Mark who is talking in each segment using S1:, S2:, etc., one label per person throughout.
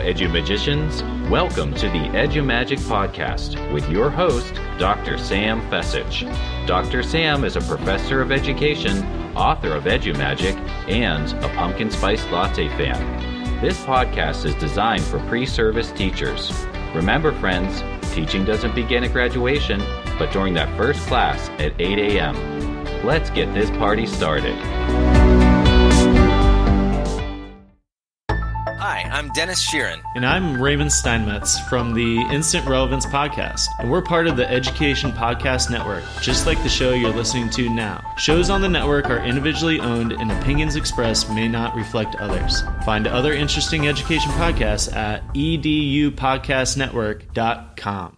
S1: Edu-Magicians, welcome to the Edu-Magic Podcast with your host, Dr. Sam Fessich. Dr. Sam is a professor of education, author of Edu-Magic, and a pumpkin spice latte fan. This podcast is designed for pre-service teachers. Remember, friends, teaching doesn't begin at graduation, but during that first class at 8 a.m. Let's get this party started.
S2: Hi, I'm Dennis Sheeran.
S3: And I'm Raymond Steinmetz from the Instant Relevance Podcast. And we're part of the Education Podcast Network, just like the show you're listening to now. Shows on the network are individually owned and opinions expressed may not reflect others. Find other interesting education podcasts at edupodcastnetwork.com.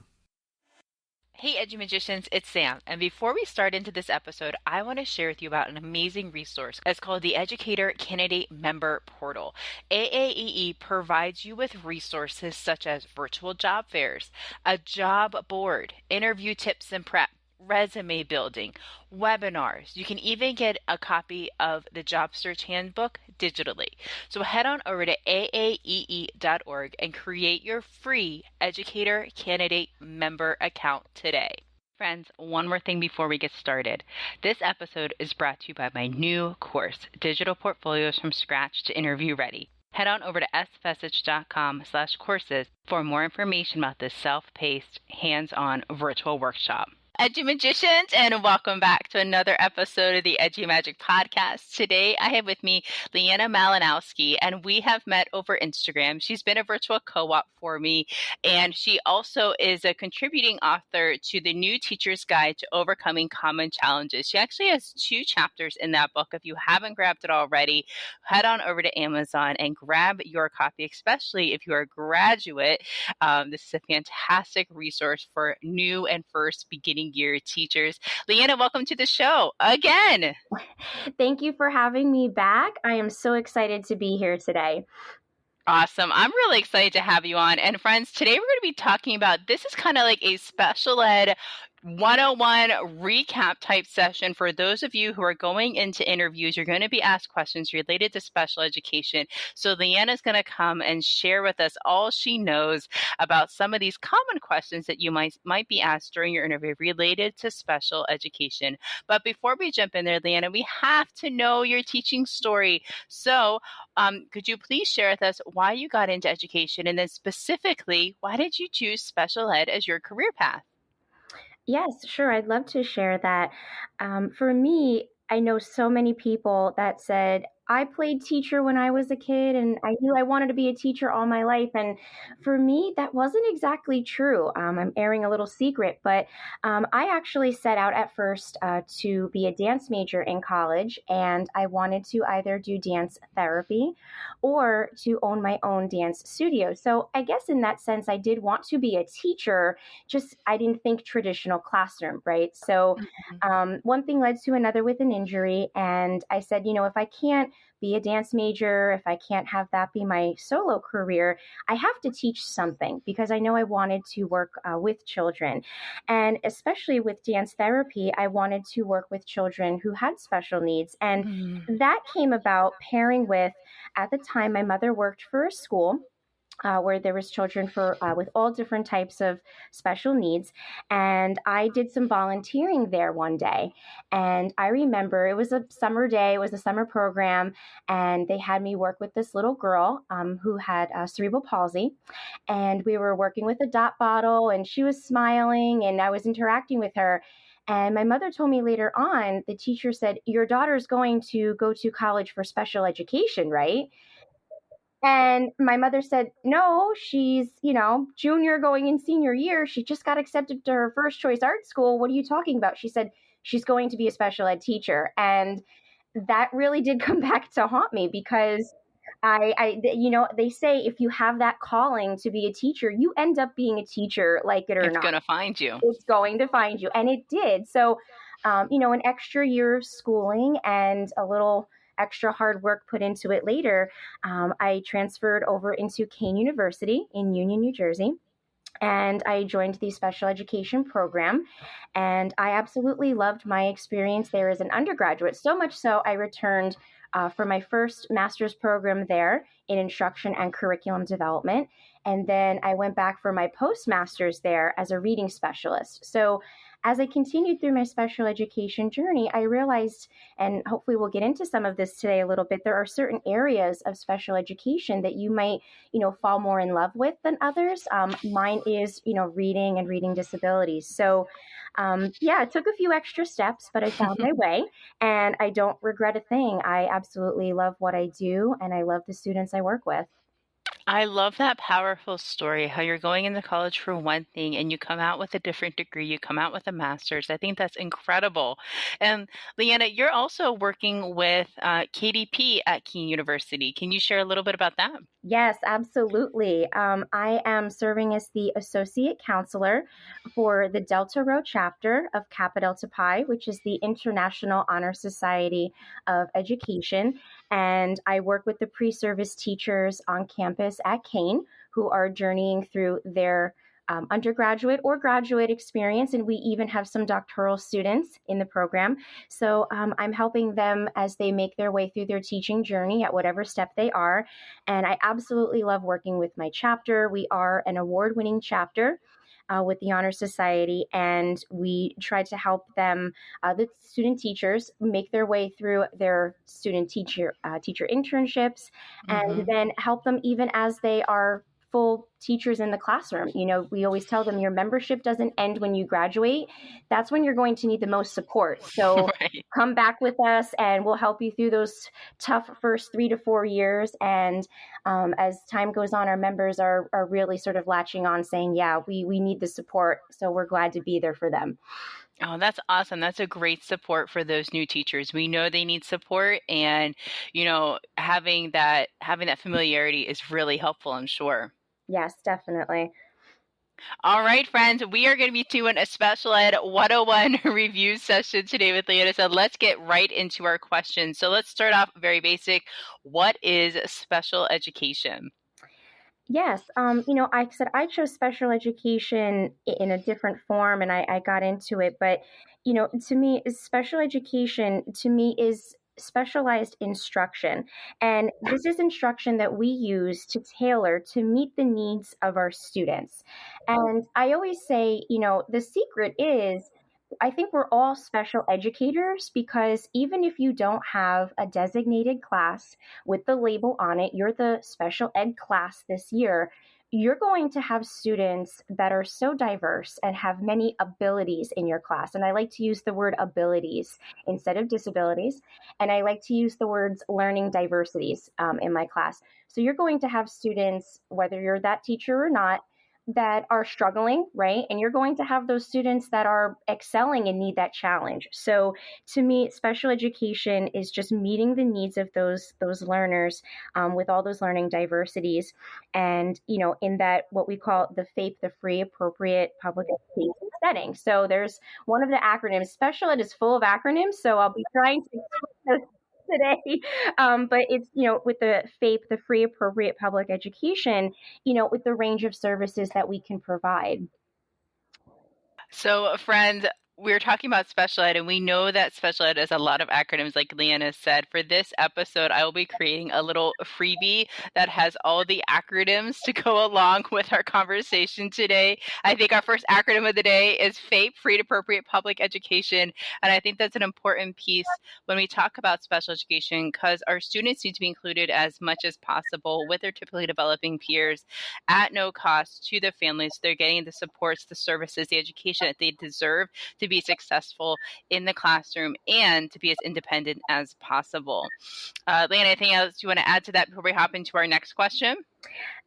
S4: Hey Edu-Magicians, it's Sam, and before we start into this episode, I want to share with you about an amazing resource. It's called the Educator Candidate Member Portal. AAEE provides you with resources such as virtual job fairs, a job board, interview tips and prep, resume building, webinars. You can even get a copy of the Job Search Handbook digitally. So head on over to aaee.org and create your free Educator Candidate Member account today. Friends, one more thing before we get started. This episode is brought to you by my new course, Digital Portfolios from Scratch to Interview Ready. Head on over to sfessich.com/courses for more information about this self-paced, hands-on virtual workshop. Edu-Magicians, and welcome back to another episode of the Edu-Magic Podcast. Today, I have with me Leanna Malinowski, and we have met over Instagram. She's been a virtual co-op for me, and she also is a contributing author to the New Teacher's Guide to Overcoming Common Challenges. She actually has 2 chapters in that book. If you haven't grabbed it already, head on over to Amazon and grab your copy, especially if you're a graduate. This is a fantastic resource for new and first beginning year teachers. Leanna, welcome to the show again.
S5: Thank you for having me back. I am so excited to be here today.
S4: Awesome. I'm really excited to have you on. And friends, today we're going to be talking about, this is kind of like a special ed 101 recap type session for those of you who are going into interviews. You're going to be asked questions related to special education. So Leanna's going to come and share with us all she knows about some of these common questions that you might be asked during your interview related to special education. But before we jump in there, Leanna, we have to know your teaching story. So could you please share with us why you got into education, and then specifically, why did you choose special ed as your career path?
S5: Yes, sure. I'd love to share that. For me, I know so many people that said, I played teacher when I was a kid and I knew I wanted to be a teacher all my life. And for me, that wasn't exactly true. I'm airing a little secret, but I actually set out at first to be a dance major in college, and I wanted to either do dance therapy or to own my own dance studio. So I guess in that sense, I did want to be a teacher, just I didn't think traditional classroom, right? So one thing led to another with an injury, and I said, if I can't be a dance major, if I can't have that be my solo career, I have to teach something, because I know I wanted to work with children. And especially with dance therapy, I wanted to work with children who had special needs. And that came about pairing with, at the time, my mother worked for a school where there was children with all different types of special needs. And I did some volunteering there one day. And I remember it was a summer day, it was a summer program, and they had me work with this little girl who had cerebral palsy. And we were working with a dot bottle, and she was smiling, and I was interacting with her. And my mother told me later on, the teacher said, your daughter's going to go to college for special education, right? And my mother said, no, she's, junior going in senior year. She just got accepted to her first choice art school. What are you talking about? She said, she's going to be a special ed teacher. And that really did come back to haunt me, because they say if you have that calling to be a teacher, you end up being a teacher, like it or not.
S4: It's going to find you.
S5: It's going to find you. And it did. So, an extra year of schooling and a little extra hard work put into it later, I transferred over into Kane University in Union, New Jersey. And I joined the special education program, and I absolutely loved my experience there as an undergraduate, so much so I returned for my first master's program there in instruction and curriculum development. And then I went back for my postmaster's there as a reading specialist. So as I continued through my special education journey, I realized, and hopefully we'll get into some of this today a little bit, there are certain areas of special education that you might, fall more in love with than others. Mine is, reading and reading disabilities. So it took a few extra steps, but I found my way and I don't regret a thing. I absolutely love what I do and I love the students I work with.
S4: I love that powerful story, how you're going into college for one thing and you come out with a different degree, you come out with a master's. I think that's incredible. And Leanna, you're also working with KDP at Keene University. Can you share a little bit about that?
S5: Yes, absolutely. I am serving as the associate counselor for the Delta Rho chapter of Kappa Delta Pi, which is the International Honor Society of Education. And I work with the pre-service teachers on campus at Keene who are journeying through their undergraduate or graduate experience, and we even have some doctoral students in the program. So I'm helping them as they make their way through their teaching journey at whatever step they are. And I absolutely love working with my chapter. We are an award-winning chapter with the Honor Society, and we try to help them, the student teachers, make their way through their student teacher internships, and then help them even as they are full teachers in the classroom. We always tell them your membership doesn't end when you graduate. That's when you're going to need the most support. So come back with us and we'll help you through those tough first 3 to 4 years. And as time goes on, our members are really sort of latching on saying, yeah, we need the support. So we're glad to be there for them.
S4: Oh, that's awesome. That's a great support for those new teachers. We know they need support, and having that familiarity is really helpful, I'm sure.
S5: Yes, definitely.
S4: All right, friends, we are going to be doing a Special Ed 101 review session today with Leanna. So let's get right into our questions. So let's start off very basic. What is special education?
S5: Yes. I said I chose special education in a different form and I got into it. But, to me, special education is specialized instruction. And this is instruction that we use to tailor to meet the needs of our students. And I always say, the secret is, I think we're all special educators because even if you don't have a designated class with the label on it, you're the special ed class this year, you're going to have students that are so diverse and have many abilities in your class. And I like to use the word abilities instead of disabilities. And I like to use the words learning diversities in my class. So you're going to have students, whether you're that teacher or not, that are struggling, right? And you're going to have those students that are excelling and need that challenge. So to me, special education is just meeting the needs of those learners with all those learning diversities. And, in that what we call the FAPE, the free, appropriate public education setting. So there's one of the acronyms. Special ed is full of acronyms, so I'll be trying to today. But it's, with the FAPE, the free appropriate public education, with the range of services that we can provide.
S4: So, friends, we're talking about special ed, and we know that special ed has a lot of acronyms, like Leanna said. For this episode, I will be creating a little freebie that has all the acronyms to go along with our conversation today. I think our first acronym of the day is FAPE, Free and Appropriate Public Education. And I think that's an important piece when we talk about special education, because our students need to be included as much as possible with their typically developing peers at no cost to their families. They're getting the supports, the services, the education that they deserve to be successful in the classroom and to be as independent as possible. Leanna, anything else you want to add to that before we hop into our next question?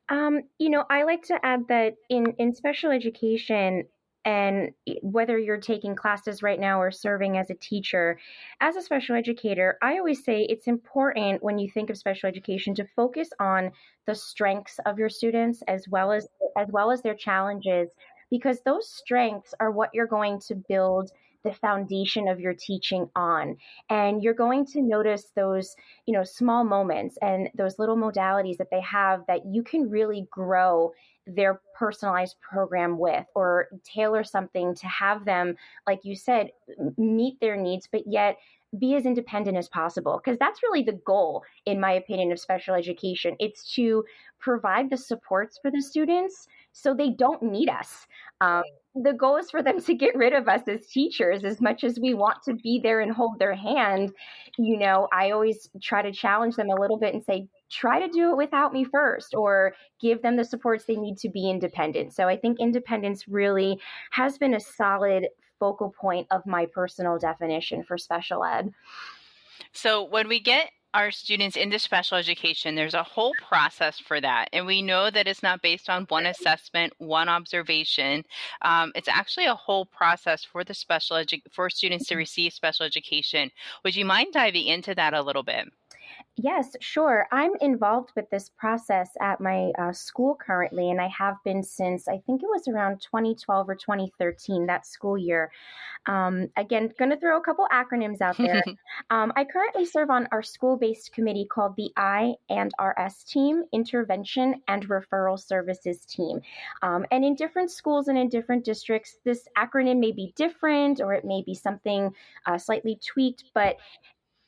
S5: I like to add that in special education, and whether you're taking classes right now or serving as a teacher, as a special educator, I always say it's important when you think of special education to focus on the strengths of your students as well as their challenges, because those strengths are what you're going to build the foundation of your teaching on. And you're going to notice those, small moments and those little modalities that they have that you can really grow their personalized program with, or tailor something to have them, like you said, meet their needs, but yet be as independent as possible, because that's really the goal, in my opinion, of special education. It's to provide the supports for the students so they don't need us. The goal is for them to get rid of us as teachers. As much as we want to be there and hold their hand, I always try to challenge them a little bit and say, try to do it without me first, or give them the supports they need to be independent. So I think independence really has been a solid focal point of my personal definition for special ed.
S4: So when we get our students into special education, there's a whole process for that. And we know that it's not based on one assessment, one observation. It's actually a whole process for for students to receive special education. Would you mind diving into that a little bit?
S5: Yes, sure. I'm involved with this process at my school currently, and I have been since, I think it was around 2012 or 2013, that school year. Again, going to throw a couple acronyms out there. I currently serve on our school-based committee called the I&RS team, Intervention and Referral Services team. And in different schools and in different districts, this acronym may be different, or it may be something slightly tweaked, but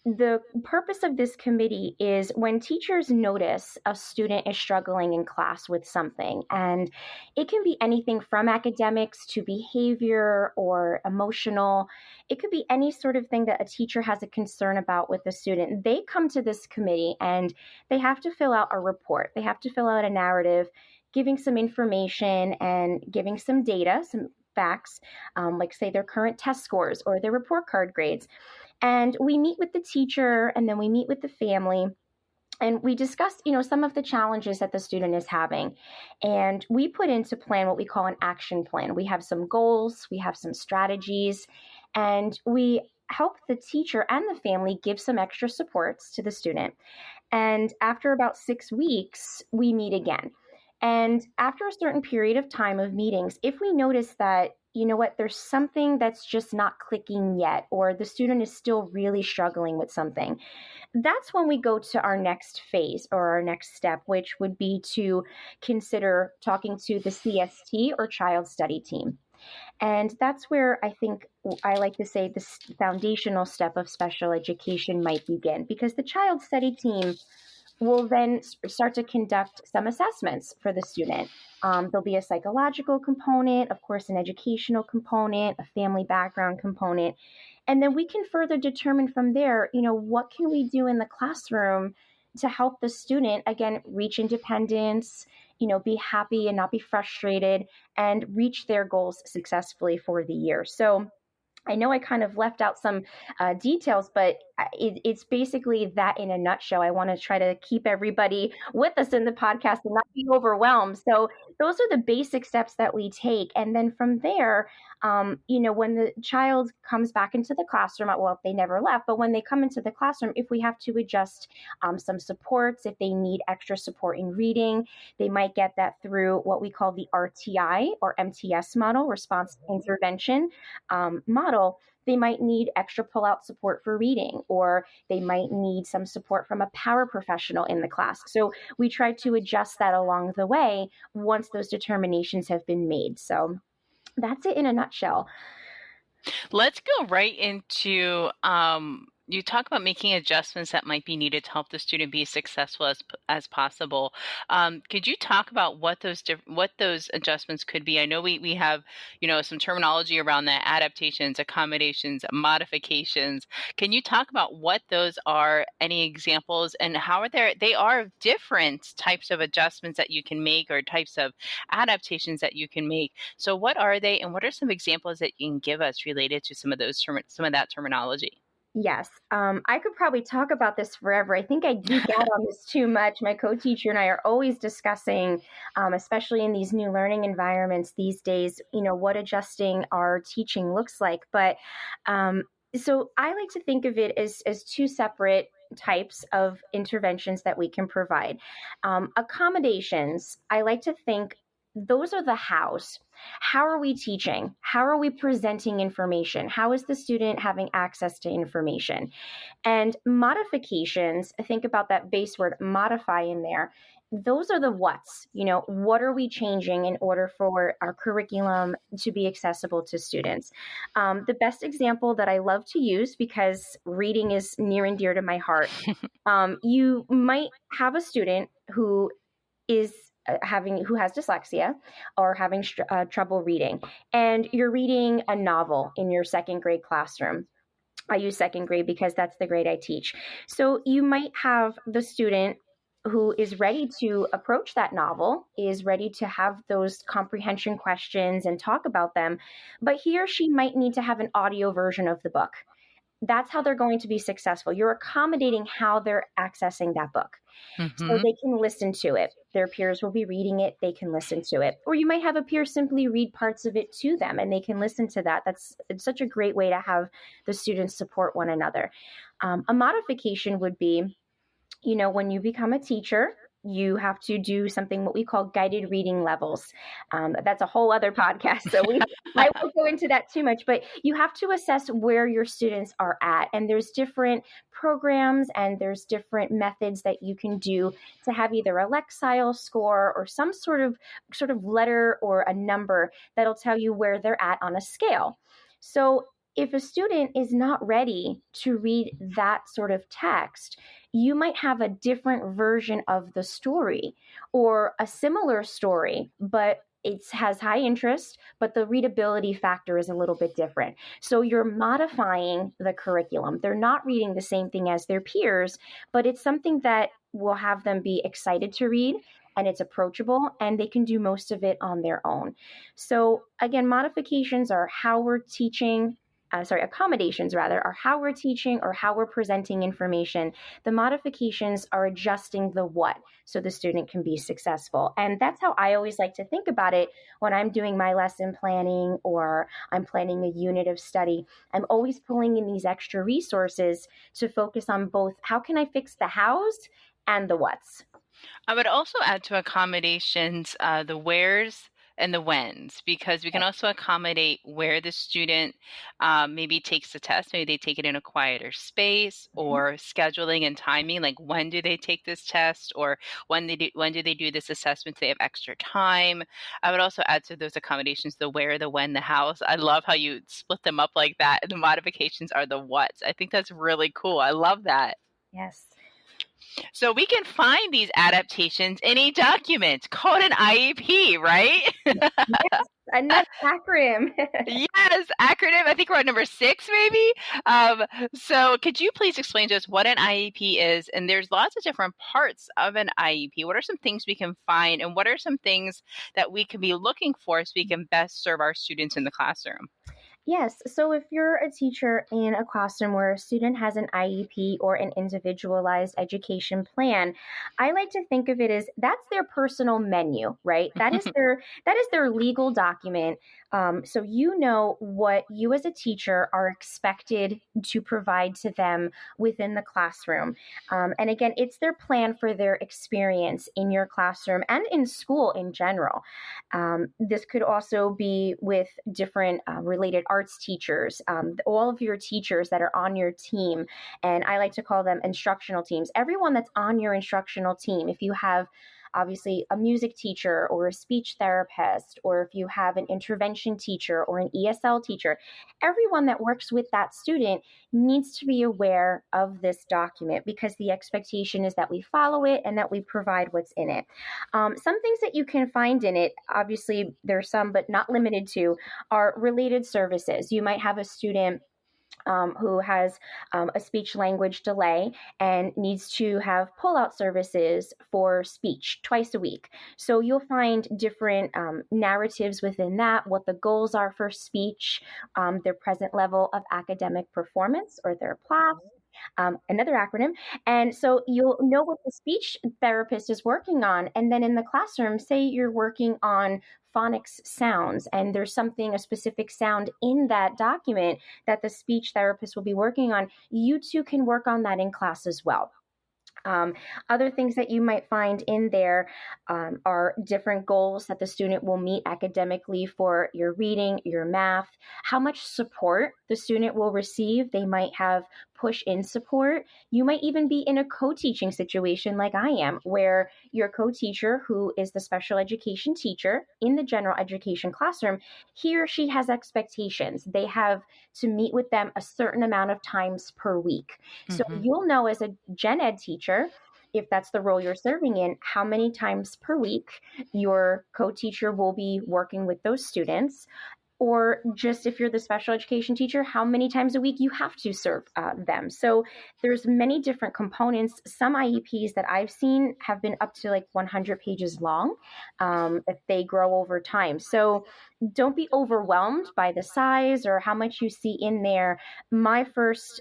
S5: the purpose of this committee is when teachers notice a student is struggling in class with something, and it can be anything from academics to behavior or emotional. It could be any sort of thing that a teacher has a concern about with a student. They come to this committee and they have to fill out a report. They have to fill out a narrative, giving some information and giving some data, some facts, like say their current test scores or their report card grades. And we meet with the teacher, and then we meet with the family, and we discuss, some of the challenges that the student is having. And we put into plan what we call an action plan. We have some goals, we have some strategies, and we help the teacher and the family give some extra supports to the student. And after about 6 weeks, we meet again. And after a certain period of time of meetings, if we notice that, there's something that's just not clicking yet, or the student is still really struggling with something, that's when we go to our next phase or our next step, which would be to consider talking to the CST or child study team. And that's where I think I like to say the foundational step of special education might begin, because the child study team will then start to conduct some assessments for the student. There'll be a psychological component, of course, an educational component, a family background component. And then we can further determine from there, what can we do in the classroom to help the student, again, reach independence, be happy and not be frustrated, and reach their goals successfully for the year. So I know I kind of left out some details, but it's basically that in a nutshell. I want to try to keep everybody with us in the podcast and not be overwhelmed. So those are the basic steps that we take. And then from there, when the child comes back into the classroom, well, they never left, but when they come into the classroom, if we have to adjust some supports, if they need extra support in reading, they might get that through what we call the RTI or MTS model, response intervention model. They might need extra pull-out support for reading, or they might need some support from a paraprofessional in the class. So we try to adjust that along the way once those determinations have been made. So that's it in a nutshell.
S4: Let's go right into you talk about making adjustments that might be needed to help the student be as successful as possible. Could you talk about what those adjustments could be? I know we have some terminology around that: adaptations, accommodations, modifications. Can you talk about what those are? Any examples, and how they are different types of adjustments that you can make, or types of adaptations that you can make. So what are they, and what are some examples that you can give us related to some of that terminology?
S5: Yes, I could probably talk about this forever. I think I geek out on this too much. My co-teacher and I are always discussing, especially in these new learning environments these days, what adjusting our teaching looks like. But so I like to think of it as two separate types of interventions that we can provide. Accommodations, I like to think those are the hows. How are we teaching? How are we presenting information? How is the student having access to information? And modifications, think about that base word modify in there. Those are the what's, what are we changing in order for our curriculum to be accessible to students? The best example that I love to use, because reading is near and dear to my heart, you might have a student who is who has dyslexia or having trouble reading, and you're reading a novel in your second grade classroom. I use second grade because that's the grade I teach. So you might have the student who is ready to approach that novel, is ready to have those comprehension questions and talk about them, but he or she might need to have an audio version of the book. That's how they're going to be successful. You're accommodating how they're accessing that book. So they can listen to it. Their peers will be reading it. They can listen to it. Or you might have a peer simply read parts of it to them and they can listen to that. It's such a great way to have the students support one another. A modification would be, when you become a teacher, you have to do something what we call guided reading levels. That's a whole other podcast, so I won't go into that too much, but you have to assess where your students are at. And there's different programs and there's different methods that you can do to have either a Lexile score or some sort of letter or a number that'll tell you where they're at on a scale. So if a student is not ready to read that sort of text, you might have a different version of the story or a similar story, but it has high interest, but the readability factor is a little bit different. So you're modifying the curriculum. They're not reading the same thing as their peers, but it's something that will have them be excited to read, and it's approachable, and they can do most of it on their own. So again, modifications are how we're teaching. Accommodations rather, are how we're teaching or how we're presenting information. The modifications are adjusting the what so the student can be successful. And that's how I always like to think about it when I'm doing my lesson planning or I'm planning a unit of study. I'm always pulling in these extra resources to focus on both how can I fix the hows and the what's.
S4: I would also add to accommodations the wheres and the whens, because we can also accommodate where the student maybe takes the test. Maybe they take it in a quieter space, or scheduling and timing, like when do they take this test, or when do they do this assessment so they have extra time. I would also add to those accommodations the where, the when, the hows. I love how you split them up like that. And the modifications are the what's. I think that's really cool. I love that.
S5: Yes.
S4: So we can find these adaptations in a document called an IEP, right?
S5: Yes, another acronym.
S4: Yes, acronym. I think we're at number 6, maybe. So could you please explain to us what an IEP is? And there's lots of different parts of an IEP. What are some things we can find, and what are some things that we can be looking for so we can best serve our students in the classroom?
S5: Yes. So if you're a teacher in a classroom where a student has an IEP or an individualized education plan, I like to think of it as that's their personal menu, right? That is their legal document. So you know what you as a teacher are expected to provide to them within the classroom. And again, it's their plan for their experience in your classroom and in school in general. This could also be with different related arts teachers, all of your teachers that are on your team, and I like to call them instructional teams. Everyone that's on your instructional team, if you have obviously a music teacher or a speech therapist, or if you have an intervention teacher or an ESL teacher, everyone that works with that student needs to be aware of this document, because the expectation is that we follow it and that we provide what's in it. Some things that you can find in it, obviously there's some, but not limited to, are related services. You might have a student who has a speech language delay and needs to have pullout services for speech twice a week. So you'll find different narratives within that, what the goals are for speech, their present level of academic performance or their PLAS. Another acronym. And so you'll know what the speech therapist is working on. And then in the classroom, say you're working on phonics sounds, and there's a specific sound in that document that the speech therapist will be working on, you too can work on that in class as well. Other things that you might find in there are different goals that the student will meet academically for your reading, your math, how much support the student will receive. They might have push-in support. You might even be in a co-teaching situation like I am, where your co-teacher, who is the special education teacher in the general education classroom, he or she has expectations. They have to meet with them a certain amount of times per week. So you'll know as a gen ed teacher, if that's the role you're serving in, how many times per week your co-teacher will be working with those students. Or just if you're the special education teacher, how many times a week you have to serve them. So there's many different components. Some IEPs that I've seen have been up to like 100 pages long if they grow over time. So don't be overwhelmed by the size or how much you see in there. My first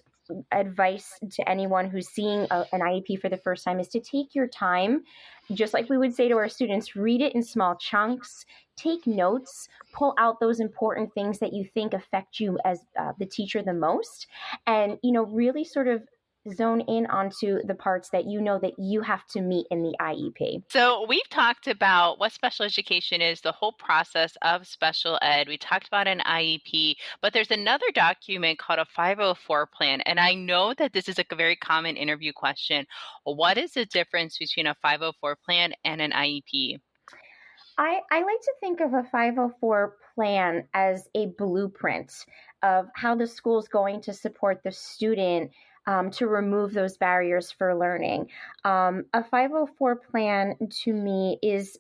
S5: advice to anyone who's seeing an IEP for the first time is to take your time. Just like we would say to our students, read it in small chunks, take notes, pull out those important things that you think affect you as the teacher the most, and, really sort of zone in onto the parts that you know that you have to meet in the IEP.
S4: So we've talked about what special education is, the whole process of special ed. We talked about an IEP, but there's another document called a 504 plan. And I know that this is a very common interview question. What is the difference between a 504 plan and an IEP?
S5: I like to think of a 504 plan as a blueprint of how the school is going to support the student to remove those barriers for learning. A 504 plan to me is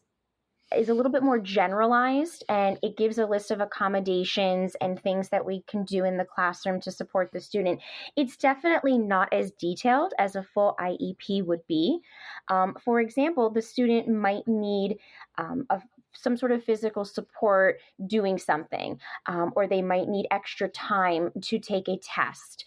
S5: a little bit more generalized, and it gives a list of accommodations and things that we can do in the classroom to support the student. It's definitely not as detailed as a full IEP would be. For example, the student might need some sort of physical support doing something, or they might need extra time to take a test.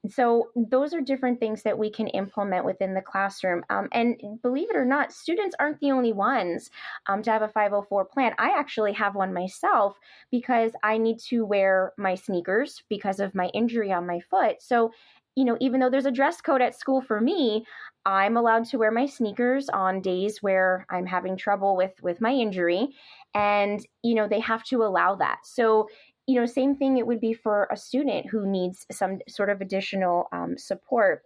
S5: So those are different things that we can implement within the classroom. And believe it or not, students aren't the only ones to have a 504 plan. I actually have one myself because I need to wear my sneakers because of my injury on my foot. So even though there's a dress code at school for me, I'm allowed to wear my sneakers on days where I'm having trouble with my injury. And, they have to allow that. So, same thing it would be for a student who needs some sort of additional support.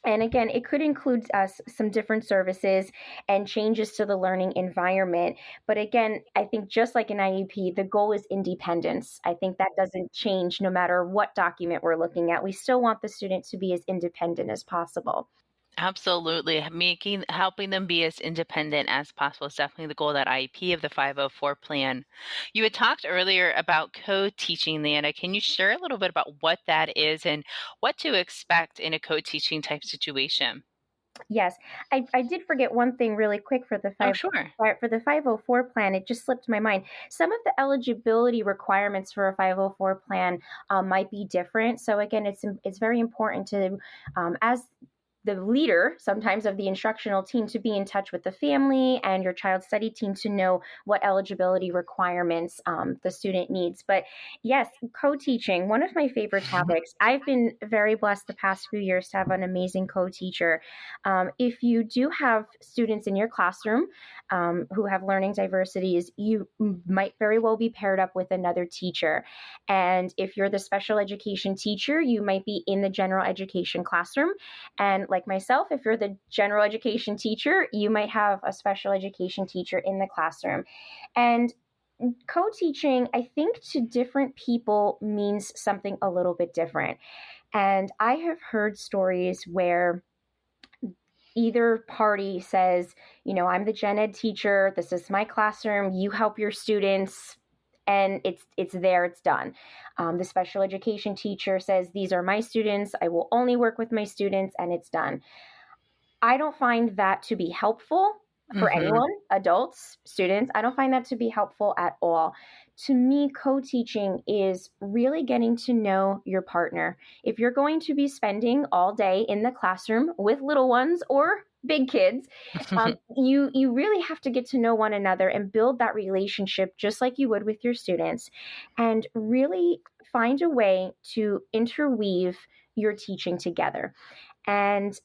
S5: And again, it could include some different services and changes to the learning environment. But again, I think just like an IEP, the goal is independence. I think that doesn't change no matter what document we're looking at. We still want the student to be as independent as possible.
S4: Absolutely. Helping them be as independent as possible is definitely the goal of that IEP of the 504 plan. You had talked earlier about co-teaching, Leanna. Can you share a little bit about what that is and what to expect in a co-teaching type situation?
S5: Yes, I did forget one thing really quick for the for the 504 plan. It just slipped my mind. Some of the eligibility requirements for a 504 plan might be different. So again, it's very important to, as the leader sometimes of the instructional team, to be in touch with the family and your child's study team to know what eligibility requirements the student needs. But yes, co-teaching, one of my favorite topics. I've been very blessed the past few years to have an amazing co-teacher. If you do have students in your classroom who have learning diversities, you might very well be paired up with another teacher. And if you're the special education teacher, you might be in the general education classroom. And like myself, if you're the general education teacher, you might have a special education teacher in the classroom. And co-teaching, I think, to different people means something a little bit different. And I have heard stories where either party says, I'm the gen ed teacher, this is my classroom, you help your students, and it's there, it's done. The special education teacher says, these are my students, I will only work with my students, and it's done. I don't find that to be helpful for anyone, adults, students. I don't find that to be helpful at all. To me, co-teaching is really getting to know your partner. If you're going to be spending all day in the classroom with little ones or big kids, you really have to get to know one another and build that relationship just like you would with your students, and really find a way to interweave your teaching together. And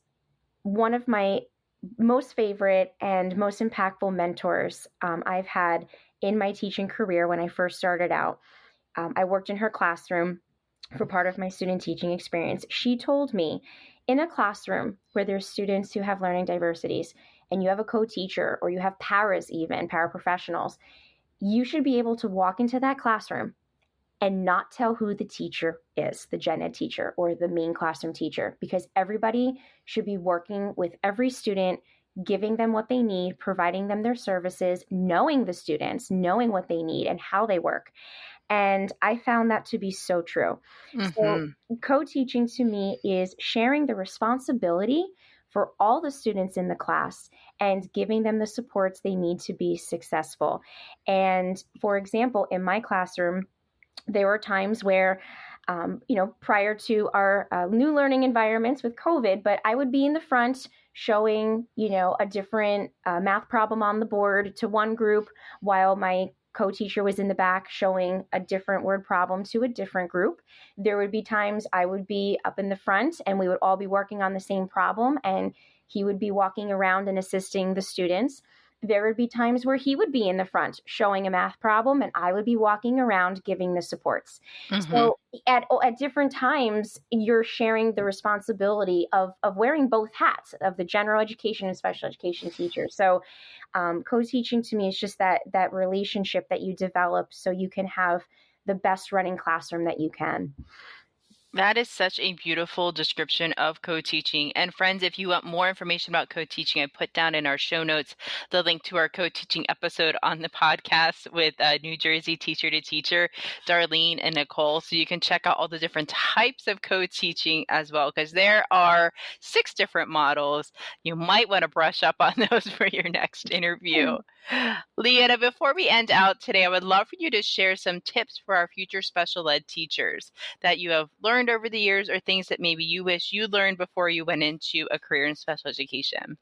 S5: one of my most favorite and most impactful mentors I've had in my teaching career when I first started out. I worked in her classroom for part of my student teaching experience. She told me, in a classroom where there's students who have learning diversities and you have a co-teacher or you have paras, even paraprofessionals, you should be able to walk into that classroom and not tell who the teacher is, the gen ed teacher or the main classroom teacher, because everybody should be working with every student, giving them what they need, providing them their services, knowing the students, knowing what they need and how they work. And I found that to be so true. So co-teaching to me is sharing the responsibility for all the students in the class and giving them the supports they need to be successful. And for example, in my classroom, there were times where, prior to our new learning environments with COVID, but I would be in the front showing, a different math problem on the board to one group while my co-teacher was in the back showing a different word problem to a different group. There would be times I would be up in the front and we would all be working on the same problem and he would be walking around and assisting the students. There would be times where he would be in the front showing a math problem and I would be walking around giving the supports. So at different times, you're sharing the responsibility of wearing both hats of the general education and special education teacher. So co-teaching to me is just that relationship that you develop so you can have the best running classroom that you can.
S4: That is such a beautiful description of co-teaching. And friends, if you want more information about co-teaching, I put down in our show notes the link to our co-teaching episode on the podcast with New Jersey Teacher to Teacher, Darlene and Nicole. So you can check out all the different types of co-teaching as well, because there are 6 different models. You might want to brush up on those for your next interview. Leanna, before we end out today, I would love for you to share some tips for our future special ed teachers that you have learned over the years or things that maybe you wish you learned before you went into a career in special education.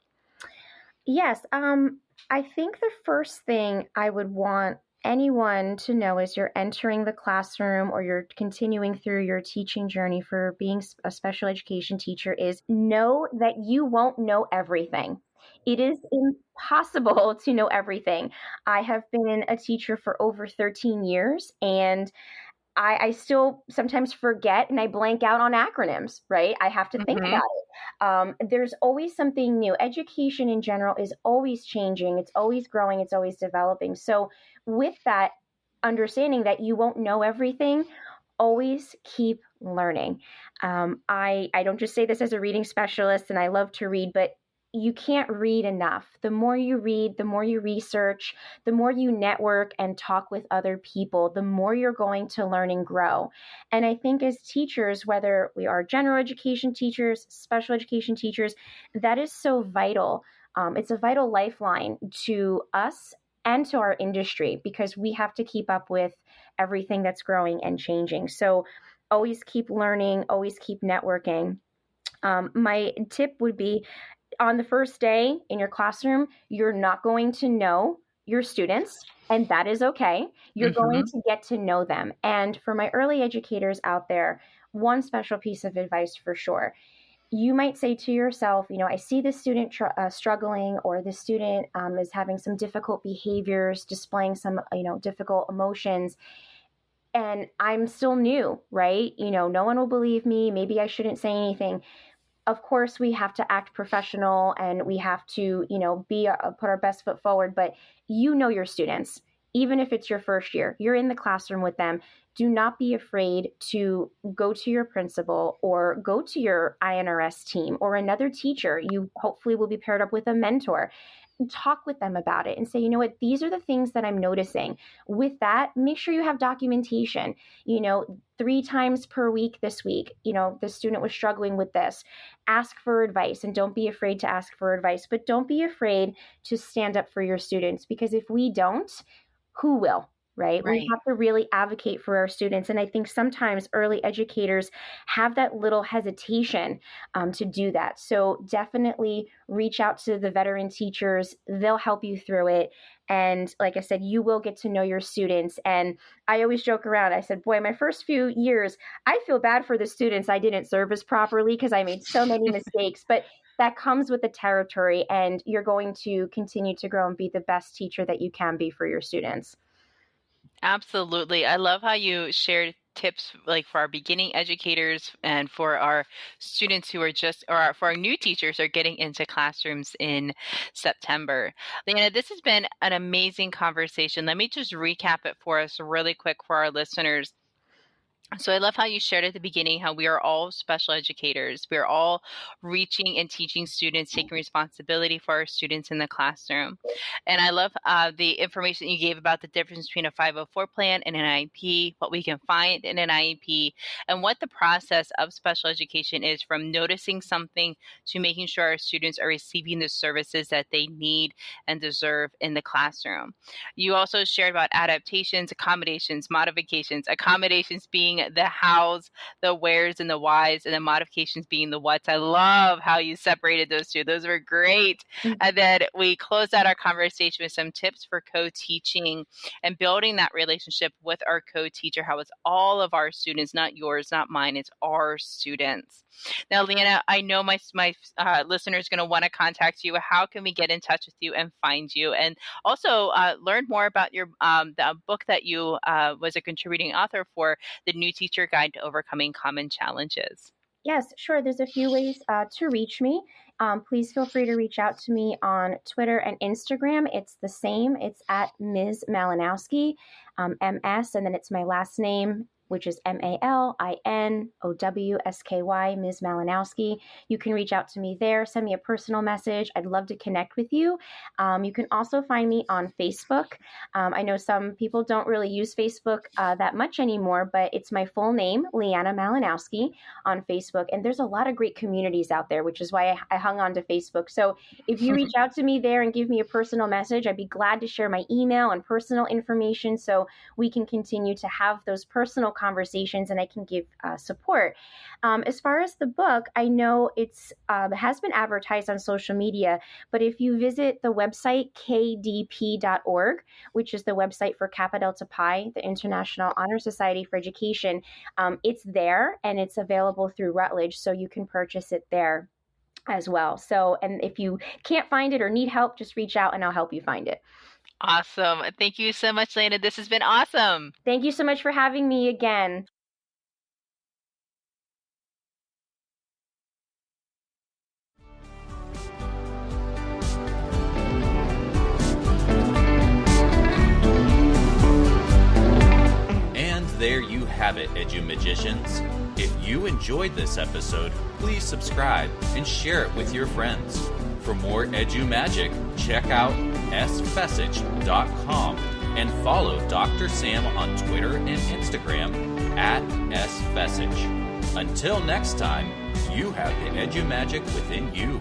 S5: Yes. I think the first thing I would want anyone to know as you're entering the classroom or you're continuing through your teaching journey for being a special education teacher is know that you won't know everything. It is impossible to know everything. I have been a teacher for over 13 years and I still sometimes forget and I blank out on acronyms, right? I have to think about it. There's always something new. Education in general is always changing. It's always growing. It's always developing. So with that understanding that you won't know everything, always keep learning. I don't just say this as a reading specialist and I love to read, but you can't read enough. The more you read, the more you research, the more you network and talk with other people, the more you're going to learn and grow. And I think as teachers, whether we are general education teachers, special education teachers, that is so vital. It's a vital lifeline to us and to our industry because we have to keep up with everything that's growing and changing. So always keep learning, always keep networking. My tip would be, on the first day in your classroom, you're not going to know your students, and that is okay. You're going to get to know them. And for my early educators out there, one special piece of advice for sure. You might say to yourself, I see this student struggling, or this student is having some difficult behaviors, displaying some, difficult emotions. And I'm still new, right? No one will believe me. Maybe I shouldn't say anything. Of course, we have to act professional and we have to, put our best foot forward. But your students, even if it's your first year, you're in the classroom with them. Do not be afraid to go to your principal or go to your INRS team or another teacher. You hopefully will be paired up with a mentor. Talk with them about it and say, these are the things that I'm noticing. With that, make sure you have documentation. 3 times per week this week, the student was struggling with this. Ask for advice and don't be afraid to ask for advice, but don't be afraid to stand up for your students, because if we don't, who will? Right? We have to really advocate for our students. And I think sometimes early educators have that little hesitation to do that. So definitely reach out to the veteran teachers. They'll help you through it. And like I said, you will get to know your students. And I always joke around. I said, boy, my first few years, I feel bad for the students I didn't service properly because I made so many mistakes. But that comes with the territory, and you're going to continue to grow and be the best teacher that you can be for your students.
S4: Absolutely. I love how you shared tips like for our beginning educators and for our students who are for our new teachers who are getting into classrooms in September. Leanna, this has been an amazing conversation. Let me just recap it for us really quick for our listeners. So I love how you shared at the beginning how we are all special educators. We are all reaching and teaching students, taking responsibility for our students in the classroom. And I love the information you gave about the difference between a 504 plan and an IEP, what we can find in an IEP, and what the process of special education is, from noticing something to making sure our students are receiving the services that they need and deserve in the classroom. You also shared about adaptations, accommodations, modifications, accommodations being the hows, the wheres, and the whys, and the modifications being the whats. I love how you separated those two. Those were great. And then we closed out our conversation with some tips for co-teaching and building that relationship with our co-teacher, how it's all of our students, not yours, not mine, it's our students. Now, Leanna, I know my listeners are going to want to contact you. How can we get in touch with you and find you? And also learn more about your the book that you was a contributing author for, The New Teacher Guide to Overcoming Common Challenges.
S5: Yes, sure. There's a few ways to reach me. Please feel free to reach out to me on Twitter and Instagram. It's the same. It's at Ms. Malinowski, MS, and then it's my last name, which is MALINOWSKY, Ms. Malinowski. You can reach out to me there, send me a personal message. I'd love to connect with you. You can also find me on Facebook. I know some people don't really use Facebook that much anymore, but it's my full name, Leanna Malinowski, on Facebook. And there's a lot of great communities out there, which is why I hung on to Facebook. So if you reach out to me there and give me a personal message, I'd be glad to share my email and personal information so we can continue to have those personal conversations and I can give support. As far as the book, I know it has been advertised on social media, but if you visit the website kdp.org, which is the website for Kappa Delta Pi, the International Honor Society for Education, it's there and it's available through Routledge, so you can purchase it there as well. So, and if you can't find it or need help, just reach out and I'll help you find it.
S4: Awesome. Thank you so much, Leanna. This has been awesome.
S5: Thank you so much for having me again.
S1: And there you have it, Edu-Magicians. If you enjoyed this episode, please subscribe and share it with your friends. For more Edu-Magic, check out sfessage.com and follow Dr. Sam on Twitter and Instagram at sfessage. Until next time, you have the Edu-Magic within you.